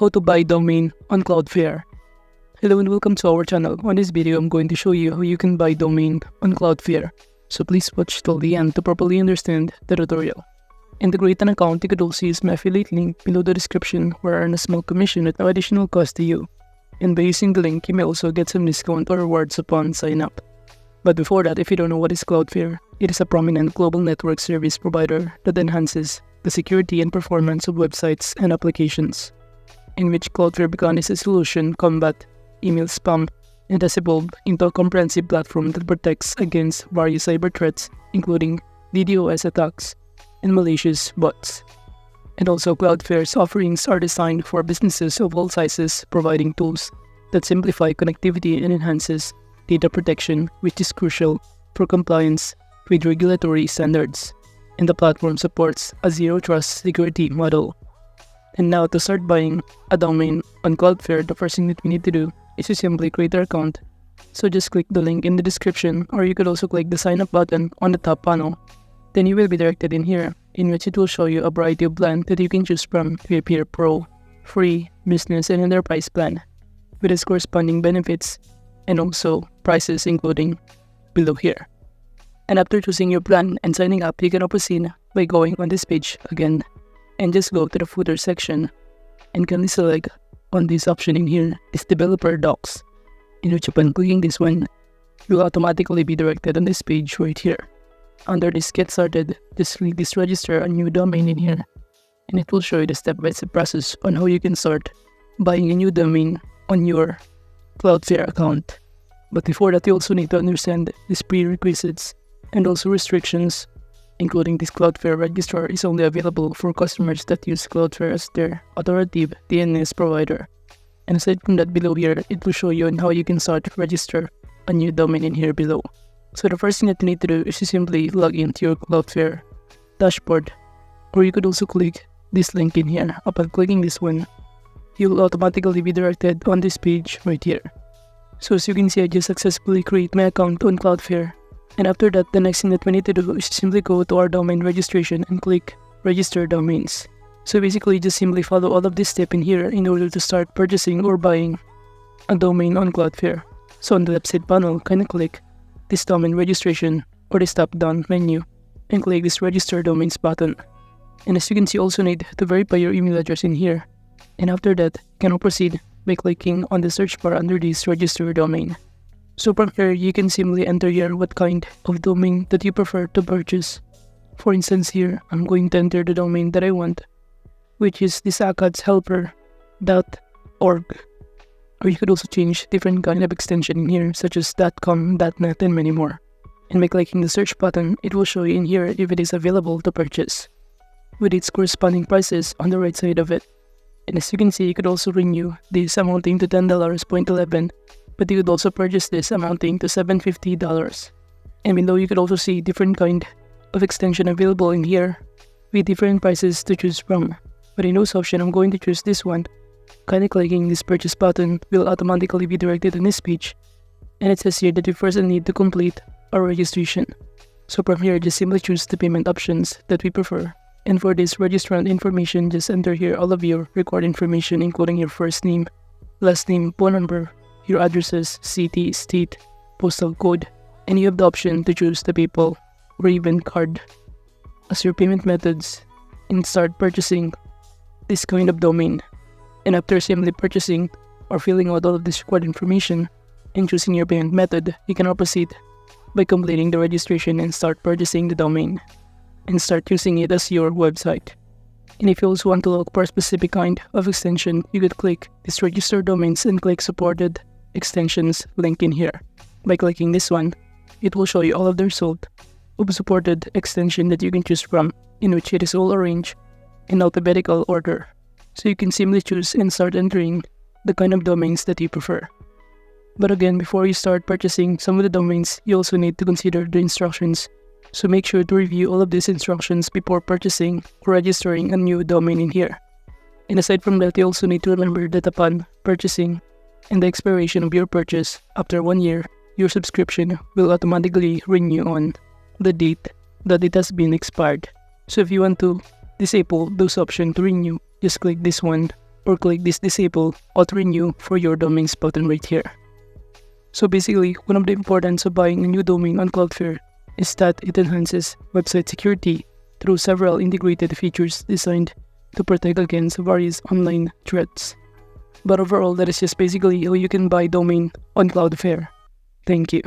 how to buy domain on Cloudflare. Hello and welcome to our channel. On this video, I'm going to show you how you can buy domain on Cloudflare. So please watch till the end to properly understand the tutorial. And to create an account, you could also use my affiliate link below the description where I earn a small commission at no additional cost to you. And by using the link, you may also get some discount or rewards upon sign up. But before that, if you don't know what is Cloudflare, it is a prominent global network service provider that enhances the security and performance of websites and applications, in which Cloudflare began as a solution combat email spam and has evolved into a comprehensive platform that protects against various cyber threats, including DDoS attacks and malicious bots. And also, Cloudflare's offerings are designed for businesses of all sizes, providing tools that simplify connectivity and enhances data protection, which is crucial for compliance with regulatory standards. And the platform supports a zero-trust security model. And now, to start buying a domain on Cloudflare, the first thing that we need to do is to simply create our account. So just click the link in the description, or you could also click the sign up button on the top panel. Then you will be directed in here, in which it will show you a variety of plans that you can choose from to appear Pro, Free, Business, and Enterprise plan, with its corresponding benefits and also prices including below here. And after choosing your plan and signing up, you can proceed by going on this page again and just go to the footer section and can select on this option in here is Developer Docs, in which upon clicking this one, you'll automatically be directed on this page right here. Under this Get Started, just click this Register a new domain in here, and it will show you the step-by-step process on how you can start buying a new domain on your Cloudflare account. But before that, you also need to understand these prerequisites and also restrictions, including this Cloudflare registrar is only available for customers that use Cloudflare as their authoritative DNS provider. And aside from that, below here, it will show you on how you can start to register a new domain in here below. So the first thing that you need to do is to simply log into your Cloudflare dashboard, or you could also click this link in here. Upon clicking this one, you'll automatically be directed on this page right here. So as you can see, I just successfully create my account on Cloudflare. And after that, the next thing that we need to do is simply go to our domain registration and click Register Domains. So basically, just simply follow all of this step in here in order to start purchasing or buying a domain on Cloudflare. So on the left side panel, kind of click this domain registration or this top-down menu and click this Register Domains button. And as you can see, you also need to verify your email address in here. And after that, you can proceed by clicking on the search bar under this Register Domain. So from here, you can simply enter here what kind of domain that you prefer to purchase. For instance here, I'm going to enter the domain that I want, which is this accountshelper.org. Or you could also change different kind of extension in here, such as .com, .net, and many more. And by clicking the search button, it will show you in here if it is available to purchase, with its corresponding prices on the right side of it. And as you can see, you could also renew this amounting to $10.11, but you could also purchase this amounting to $750. And below, you could also see different kind of extension available in here, with different prices to choose from. But in those options, I'm going to choose this one. Kind of clicking this purchase button will automatically be directed on this page, and it says here that you first need to complete our registration. So from here, just simply choose the payment options that we prefer. And for this registrant information, just enter here all of your required information, including your first name, last name, phone number, your addresses, city, state, postal code, and you have the option to choose the PayPal or even card as your payment methods and start purchasing this kind of domain. And after simply purchasing or filling out all of this required information and choosing your payment method, you can now proceed by completing the registration and start purchasing the domain and start using it as your website. And if you also want to look for a specific kind of extension, you could click this Register Domains and click Supported Extensions link in here. By clicking this one, it will show you all of the result of a supported extension that you can choose from, in which it is all arranged in alphabetical order. So you can simply choose and start entering the kind of domains that you prefer. But again, before you start purchasing some of the domains, you also need to consider the instructions. So make sure to review all of these instructions before purchasing or registering a new domain in here. And aside from that, you also need to remember that upon purchasing and the expiration of your purchase, after 1 year, your subscription will automatically renew on the date that it has been expired. So if you want to disable those options to renew, just click this one or click this disable auto-renew for your domains button right here. So basically, one of the importance of buying a new domain on Cloudflare is that it enhances website security through several integrated features designed to protect against various online threats. But overall, that is just basically how you can buy domain on Cloudflare. Thank you.